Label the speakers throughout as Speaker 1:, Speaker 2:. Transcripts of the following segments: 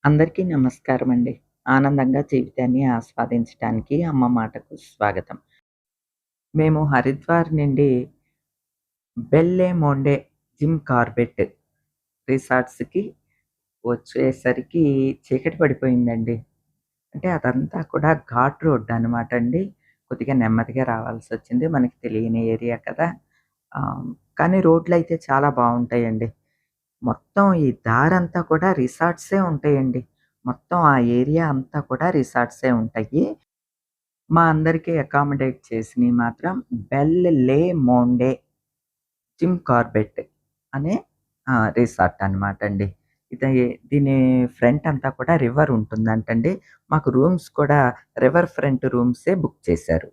Speaker 1: అందరికీ నమస్కారం అండి. ఆనందంగా జీవితాన్ని ఆస్వాదించడానికి అమ్మ మాటకు స్వాగతం. మేము హరిద్వార్ నుండి బెల్లే మోండే జిమ్ కార్బెట్ రిసార్ట్స్‌కి వచ్చేసరికి చీకటి పడిపోయిందండి. అంటే అదంతా కూడా ఘాట్ రోడ్ అనమాట అండి. కొద్దిగా నెమ్మదిగా రావాల్సొచ్చింది. మనకి తెలియని ఏరియా కదా! ఆహ్, కానీ రోడ్లయితే చాలా బావుంటాయండి. మొత్తం ఈ దారంతా కూడా రిసార్ట్సే ఉంటాయండి. మొత్తం ఆ ఏరియా అంతా కూడా రిసార్ట్సే ఉంటాయి. మా అందరికీ అకామిడేట్ చేసినయి మాత్రం బెల్ లే మోండే జిమ్ కార్బెట్ అనే రిసార్ట్ అనమాట అండి. దీని ఫ్రంట్ అంతా కూడా రివర్ ఉంటుందంటండి. మాకు రూమ్స్ కూడా రివర్ ఫ్రంట్ రూమ్సే బుక్ చేశారు.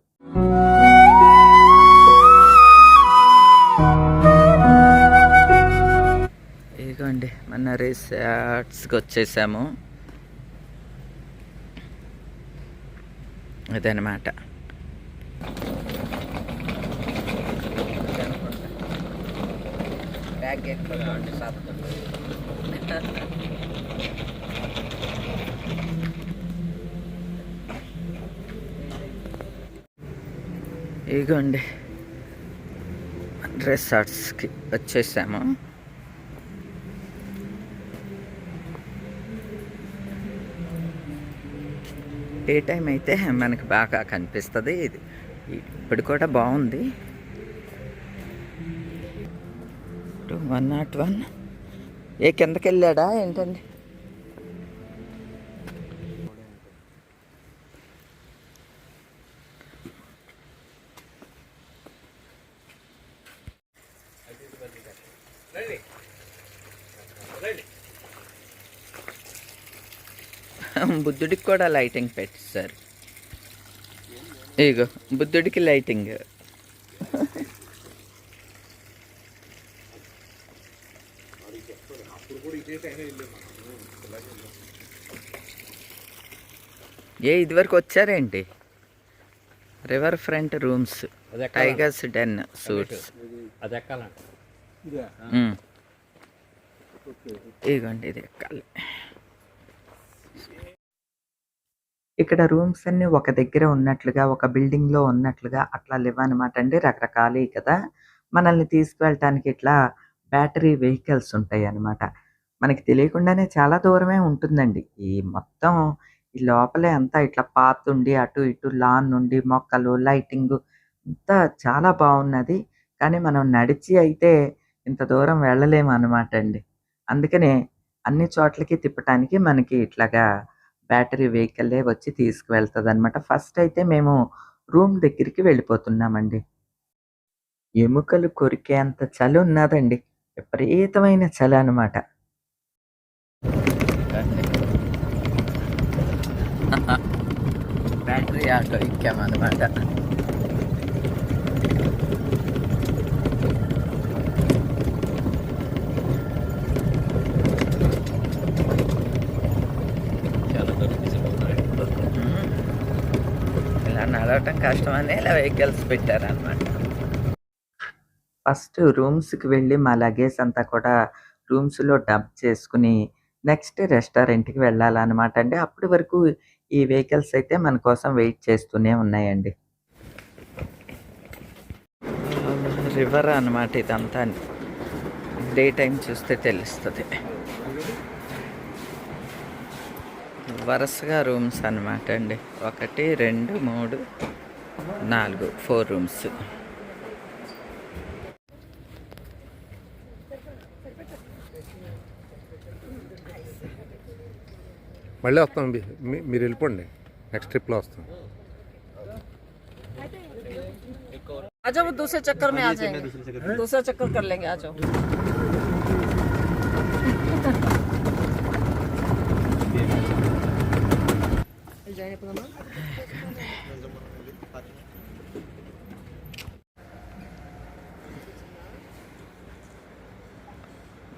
Speaker 1: ఇదిగోండి మన రిసార్ట్స్‌కొచ్చేసాము. అదనమాట. బ్యాగ్ ఎక్కువండి సాపుతుంది. ఇదిగోండి రిసార్ట్స్‌కి వచ్చేసాము. డే టైం అయితే మనకి బాగా కనిపిస్తుంది. ఇది ఇప్పుడు కూడా బాగుంది. 101 ఏ కిందకి వెళ్ళాడా ఏంటండి? బుద్ధుడికి కూడా లైటింగ్ పెట్టేశారు. ఇగో బుద్ధుడికి లైటింగ్. ఇదివరకు వచ్చారేంటి? River front rooms, tiger's den suites. ఇదిగోండి ఇది ఎక్కాలి. ఇక్కడ రూమ్స్ అన్నీ ఒక దగ్గర ఉన్నట్లుగా, ఒక బిల్డింగ్‌లో ఉన్నట్లుగా అట్లా లేవనమాట అండి. రకరకాలయి కదా! మనల్ని తీసుకువెళ్ళటానికి ఇట్లా బ్యాటరీ వెహికల్స్ ఉంటాయన్నమాట. మనకి తెలియకుండానే చాలా దూరమే ఉంటుందండి. ఈ మొత్తం ఈ లోపలే అంతా ఇట్లా పాతుండి అటు ఇటు లాన్ నుండి మొక్కలు, లైటింగు అంతా చాలా బావున్నది. కానీ మనం నడిచి అయితే ఇంత దూరం వెళ్ళలేమనమాట అండి. అందుకనే అన్ని చోట్లకి తిప్పటానికి మనకి ఇట్లాగా బ్యాటరీ వెహికల్లే వచ్చి తీసుకువెళ్తదనమాట. ఫస్ట్ అయితే మేము రూమ్ దగ్గరికి వెళ్ళిపోతున్నామండి. ఎముకలు కొరికేంత చలి ఉన్నదండి. విపరీతమైన చలి అనమాట. బ్యాటరీ ఆటో ఎక్కామనమాట. ఇలా నడవటం కష్టమని ఇలా వెహికల్స్ పెట్టారనమాట. ఫస్ట్ రూమ్స్‌కి వెళ్ళి మా లగేజ్ అంతా కూడా రూమ్స్‌లో డంప్ చేసుకుని నెక్స్ట్ రెస్టారెంట్‌కి వెళ్ళాలనమాట అండి. అప్పటి వరకు ఈ వెహికల్స్ అయితే మన కోసం వెయిట్ చేస్తూనే ఉన్నాయండి. రివర్ అనమాట ఇదంతా. డే టైం చూస్తే తెలుస్తుంది. వరుసగా రూమ్స్ అనమాట అండి. 1, 2, 3, 4 4 రూమ్స్.
Speaker 2: మళ్ళీ వస్తాం. మీరు వెళ్ళిపోండి, నెక్స్ట్ ట్రిప్లో వస్తాం.
Speaker 3: आ जाओ, वो दूसरे चक्कर में आ जाएंगे, दूसरा चक्कर कर लेंगे. आ जाओ.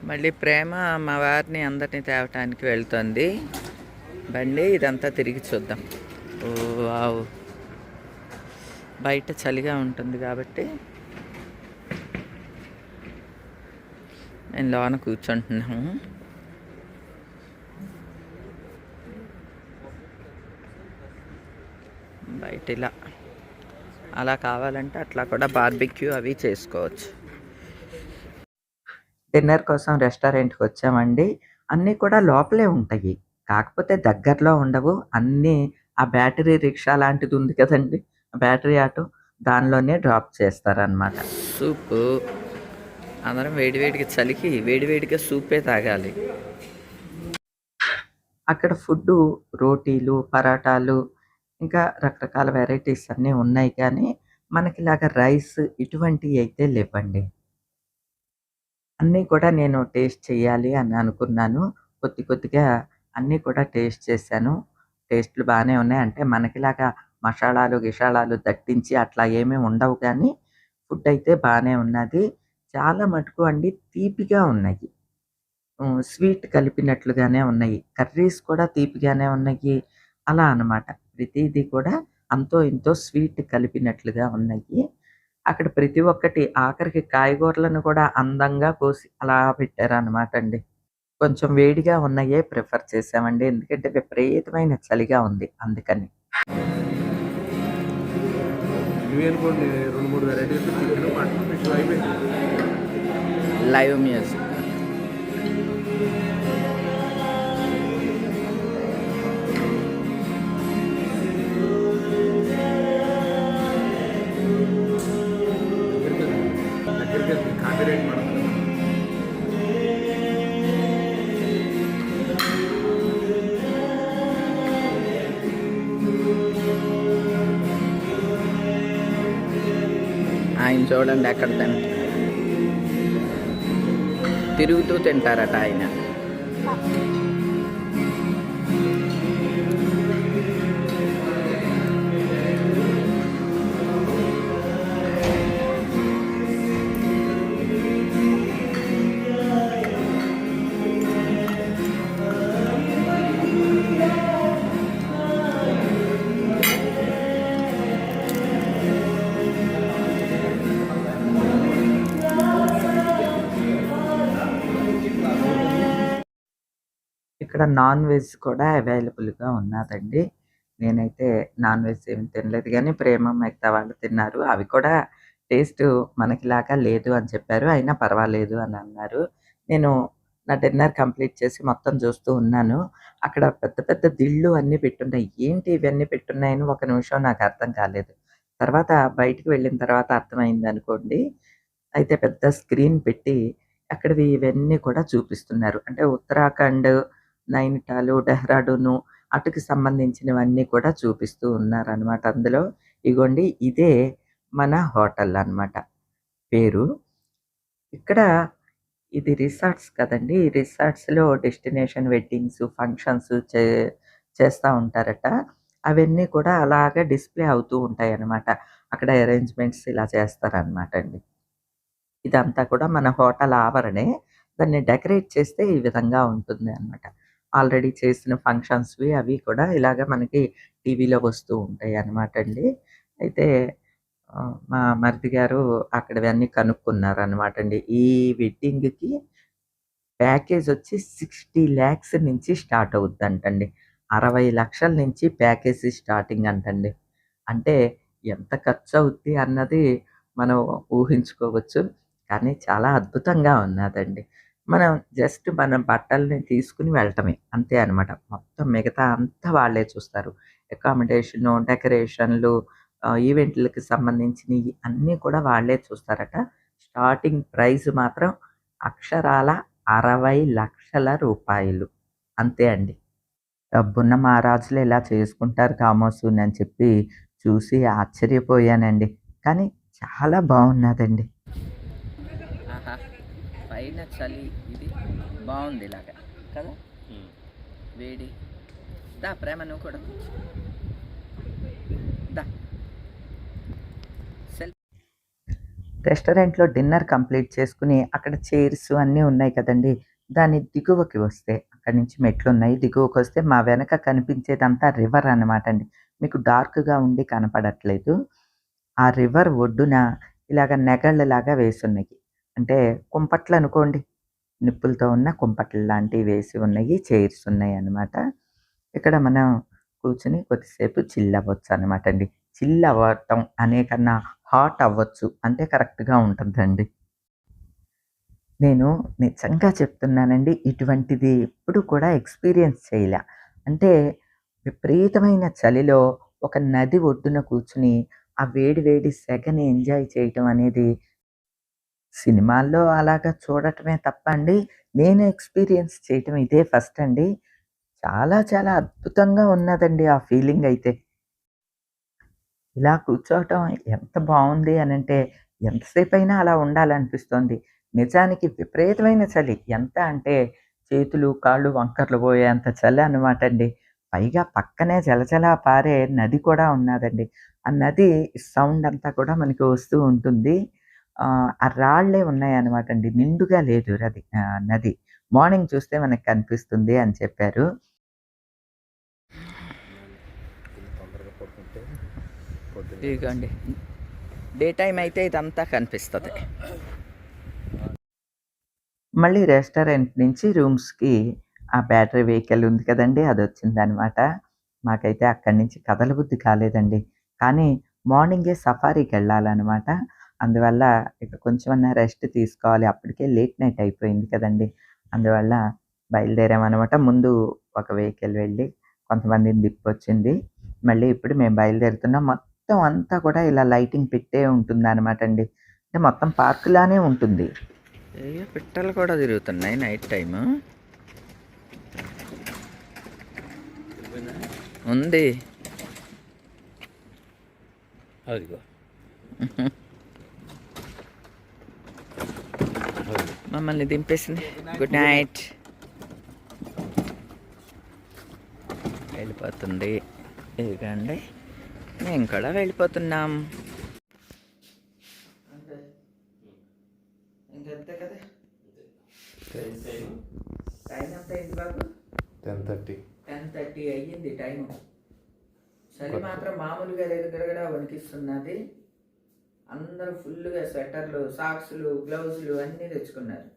Speaker 1: మళ్ళీ ప్రేమ మా వారిని అందరినీ తేవటానికి వెళ్తుంది బండి. ఇదంతా తిరిగి చూద్దాం. ఓ వావ్, బయట చలిగా ఉంటుంది కాబట్టి నేను లోన కూర్చుంటున్నాము. బయట ఇలా అలా కావాలంటే అట్లా కూడా బార్బిక్యూ అవి చేసుకోవచ్చు. డిన్నర్ కోసం రెస్టారెంట్కి వచ్చామండి. అన్నీ కూడా లోపలే ఉంటాయి, కాకపోతే దగ్గరలో ఉండవు. అన్నీ ఆ బ్యాటరీ రిక్షా లాంటిది ఉంది కదండి, బ్యాటరీ ఆటో, దానిలోనే డ్రాప్ చేస్తారనమాట. సూపు అందరం వేడివేడిగా చలికి వేడివేడిగా సూపే తాగాలి. అక్కడ ఫుడ్డు రోటీలు, పరాటాలు, ఇంకా రకరకాల వెరైటీస్ అన్నీ ఉన్నాయి, కానీ మనకిలాగా రైస్ ఇటువంటివి అయితే లేవండి. అన్నీ కూడా నేను టేస్ట్ చేయాలి అని అనుకున్నాను. కొద్దిగా అన్నీ కూడా టేస్ట్ చేశాను. టేస్ట్‌లు బానే ఉన్నాయి. అంటే మనకిలాగా మషాలాలు, గిషాలాలు దట్టించి అట్లా ఏమీ ఉండవు, కానీ ఫుడ్ అయితే బానే ఉన్నది. చాలా మటుకు అండి తీపిగా ఉన్నాయి. స్వీట్ కలిపినట్లుగానే ఉన్నాయి. కర్రీస్ కూడా తీపిగానే ఉన్నాయి. అలా అన్నమాట. ప్రతీది కూడా అంతో ఇంతో స్వీట్ కలిపినట్లుగా ఉన్నాయి. అక్కడ ప్రతి ఒక్కటి ఆఖరికి కాయగూరలను కూడా అందంగా కోసి అలా పెట్టారనమాట అండి. కొంచెం వేడిగా ఉన్నయే ప్రిఫర్ చేశామండి. ఎందుకంటే విపరీతమైన చలిగా ఉంది అందుకని.
Speaker 2: ఇవి అనుకోండి 2, 3 వెరైటీస్ చికెన్, మటన్, ఫిష్ అయిపోయింది.
Speaker 1: Live music.
Speaker 2: దగ్గరికి కాపీరైట్ మనం
Speaker 1: ఆయన చూడండి ఎక్కడ తిరుగుతూ తింటారట ఆయన. ఇక్కడ నాన్ వెజ్ కూడా అవైలబుల్‌గా ఉన్నాదండి. నేనైతే నాన్ వెజ్ ఏమి తినలేదు, గానీ ప్రేమ మిగతా వాళ్ళు తిన్నారు. అవి కూడా టేస్టు మనకిలాగా లేదు అని చెప్పారు. అయినా పర్వాలేదు అని అన్నారు. నేను నా డిన్నర్ కంప్లీట్ చేసి మొత్తం చూస్తూ ఉన్నాను. అక్కడ పెద్ద పెద్ద దిళ్ళు అన్నీ పెట్టున్నాయి. ఏంటి ఇవన్నీ పెట్టున్నాయని ఒక నిమిషం నాకు అర్థం కాలేదు. తర్వాత బయటికి వెళ్ళిన తర్వాత అర్థమైందనుకోండి. అయితే పెద్ద స్క్రీన్ పెట్టి అక్కడివి ఇవన్నీ కూడా చూపిస్తున్నారు. అంటే ఉత్తరాఖండ్, నైనిటాలు, డెహ్రాడూను అటుకి సంబంధించినవన్నీ కూడా చూపిస్తూ ఉన్నారనమాట అందులో. ఇగోండి ఇదే మన హోటల్ అనమాట పేరు. ఇక్కడ ఇది రిసార్ట్స్ కదండీ! ఈ రిసార్ట్స్‌లో డెస్టినేషన్ వెడ్డింగ్స్, ఫంక్షన్స్ చేస్తా ఉంటారట. అవన్నీ కూడా అలాగే డిస్‌ప్లే అవుతూ ఉంటాయనమాట. అక్కడ అరేంజ్‌మెంట్స్ ఇలా చేస్తారనమాట అండి. ఇదంతా కూడా మన హోటల్ ఆవరణే. దాన్ని డెకరేట్ చేస్తే ఈ విధంగా ఉంటుంది అన్నమాట. ఆల్రెడీ చేసిన ఫంక్షన్స్‌వి అవి కూడా ఇలాగ మనకి టీవీలో వస్తూ ఉంటాయి అన్నమాట అండి. అయితే మా మరిది గారు అక్కడివన్నీ కనుక్కున్నారన్నమాట అండి. ఈ వెడ్డింగ్‌కి ప్యాకేజ్ వచ్చి 60,00,000 నుంచి స్టార్ట్ అవుద్దంటండి. 60,00,000 నుంచి ప్యాకేజీ స్టార్టింగ్ అంటండి. అంటే ఎంత ఖర్చవుద్ది అన్నది మనం ఊహించుకోవచ్చు. కానీ చాలా అద్భుతంగా ఉన్నాదండి. మనం జస్ట్ మన బట్టల్ని తీసుకొని వెళ్ళటమే అంతే అనమాట. మొత్తం మిగతా అంతా వాళ్ళే చూస్తారు. అకామిడేషను, డెకరేషన్‌లు, ఈవెంట్‌లకి సంబంధించినయి అన్నీ కూడా వాళ్ళే చూస్తారట. స్టార్టింగ్ ప్రైస్ మాత్రం అక్షరాల 60,00,000 రూపాయలు. అంతే అండి. డబ్బున్న మహారాజులు ఇలా చేసుకుంటారు కామోసుని అని చెప్పి చూసి ఆశ్చర్యపోయానండి. కానీ చాలా బాగున్నదండి. ఆహా! పైన చలి ఇది బాగుంది ఇలాగా కదా! వేడి. దా ప్రేమ నువ్వు కూడా దా. రెస్టారెంట్‌లో డిన్నర్ కంప్లీట్ చేసుకొని అక్కడ చైర్స్ అన్నీ ఉన్నాయి కదండీ! దాని దిగువకి వస్తే అక్కడి నుంచి మెట్లున్నాయి. దిగువకొస్తే మా వెనక కనిపించేదంతా రివర్ అనమాట అండి. మీకు డార్క్‌గా ఉండి కనపడట్లేదు. ఆ రివర్ ఒడ్డున ఇలాగ నెగళ్ళలాగా వేసున్నాయి. అంటే కుంపట్లనుకోండి. నిప్పులతో ఉన్న కుంపట్లు లాంటివి వేసి ఉన్నాయి. చైర్స్ ఉన్నాయన్నమాట. ఇక్కడ మనం కూర్చొని కొద్దిసేపు చిల్ అవ్వచ్చు అనమాట అండి. చిల్ అవ్వటం అనే కన్నా హాట్ అవ్వచ్చు అంటే కరెక్ట్‌గా ఉంటుందండి. నేను నిజంగా చెప్తున్నానండి. ఇటువంటిది ఎప్పుడు కూడా ఎక్స్‌పీరియన్స్ చేయలా. అంటే విపరీతమైన చలిలో ఒక నది ఒడ్డున కూర్చొని ఆ వేడి వేడి సెగని ఎంజాయ్ చేయటం అనేది సినిమాల్లో అలాగా చూడటమే తప్ప అండి, నేను ఎక్స్‌పీరియన్స్ చేయటం ఇదే ఫస్ట్ అండి. చాలా చాలా అద్భుతంగా ఉన్నదండి ఆ ఫీలింగ్ అయితే. ఇలా కూర్చోవటం ఎంత బావుంది అనంటే, ఎంతసేపయినా అలా ఉండాలనిపిస్తోంది. నిజానికి విపరీతమైన చలి. ఎంత అంటే, చేతులు, కాళ్ళు వంకర్లు పోయేంత చలనమాట అండి. పైగా పక్కనే జలజల పారే నది కూడా ఉన్నాదండి. ఆ నది సౌండ్ అంతా కూడా మనకి వస్తూ ఉంటుంది. ఆ రాళ్ళే ఉన్నాయన్నమాట అండి. నిండుగా లేదు నది. మార్నింగ్ చూస్తే మనకు కనిపిస్తుంది అని చెప్పారు. ఇదిగోండి. డే టైమ్ అయితే ఇదంతా కనిపిస్తది. మళ్ళీ రెస్టారెంట్ నుంచి రూమ్స్‌కి ఆ బ్యాటరీ వెహికల్ ఉంది కదండీ! అదొచ్చిందనమాట. మాకైతే అక్కడి నుంచి కదలబుద్ధి కాలేదండి. కానీ మార్నింగే సఫారీకెళ్ళాలనమాట. అందువల్ల ఇక కొంచెమన్నా రెస్ట్ తీసుకోవాలి. అప్పటికే లేట్ నైట్ అయిపోయింది కదండీ! అందువల్ల బయలుదేరామనమాట. ముందు ఒక వెహికల్ వెళ్ళి కొంతమందిని దింపొచ్చింది. మళ్ళీ ఇప్పుడు మేము బయలుదేరుతున్నాం. మొత్తం అంతా కూడా ఇలా లైటింగ్ పెట్టే ఉంటుందనమాట అండి. అంటే మొత్తం పార్కులానే ఉంటుంది. ఏయో పిట్టలు కూడా తిరుగుతున్నాయి నైట్ టైము. ఉంది.
Speaker 2: అదిగో
Speaker 1: మమ్మల్ని దింపేసింది. Good night. వెళ్ళిపోతుంది. ఇదిగోండి మేము కూడా వెళ్ళిపోతున్నాం. ఇంకంతే కదా. టైం ఎంత అయింది బాబు?
Speaker 2: 10:30.
Speaker 1: 10:30 అయ్యింది టైము. చలి మాత్రం మామూలుగా లేదు, గడగడ వణికిస్తున్నది. అందరూ ఫుల్గా స్వెటర్లు, సాక్స్లు, గ్లౌజులు అన్నీ తెచ్చుకున్నారు.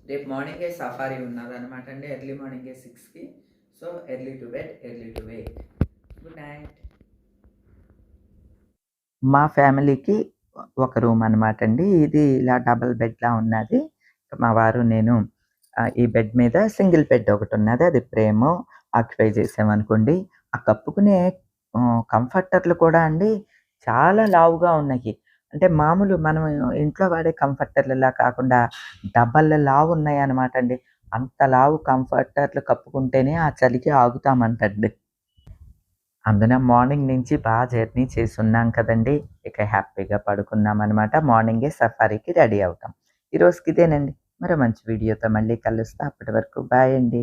Speaker 1: రేపు మార్నింగే సఫారీ ఉన్నదన్నమాట అండి. ఎర్లీ మార్నింగే 6కి. So early to bed, early to Wake. Good night. మా ఫ్యామిలీకి ఒక రూమ్ అనమాట అండి. ఇది ఇలా డబుల్ బెడ్‌లా ఉన్నది. మా వారు నేను ఈ బెడ్ మీద సింగిల్ బెడ్ ఒకటున్నది. అది ప్రేమో ఆక్యుపై చేసామనుకోండి. ఆ కప్పుకునే కంఫర్టర్లు కూడా అండి చాలా లావుగా ఉన్నాయి. అంటే మామూలు మనం ఇంట్లో వాడే కంఫర్టర్‌లలా కాకుండా డబల్ లావు ఉన్నాయన్నమాట అండి. అంత లావు కంఫర్టర్లు కప్పుకుంటేనే ఆ చలికి ఆగుతామంటండి. అందున మార్నింగ్ నుంచి జర్నీ చేసున్నాం కదండీ! ఇక హ్యాపీగా పడుకుందామనమాట. మార్నింగే సఫారీకి రెడీ అవుతాం. ఈరోజుకి ఇదేనండి. మరో మంచి వీడియోతో మళ్ళీ కలుస్తా. అప్పటి వరకు బాయ్ అండి.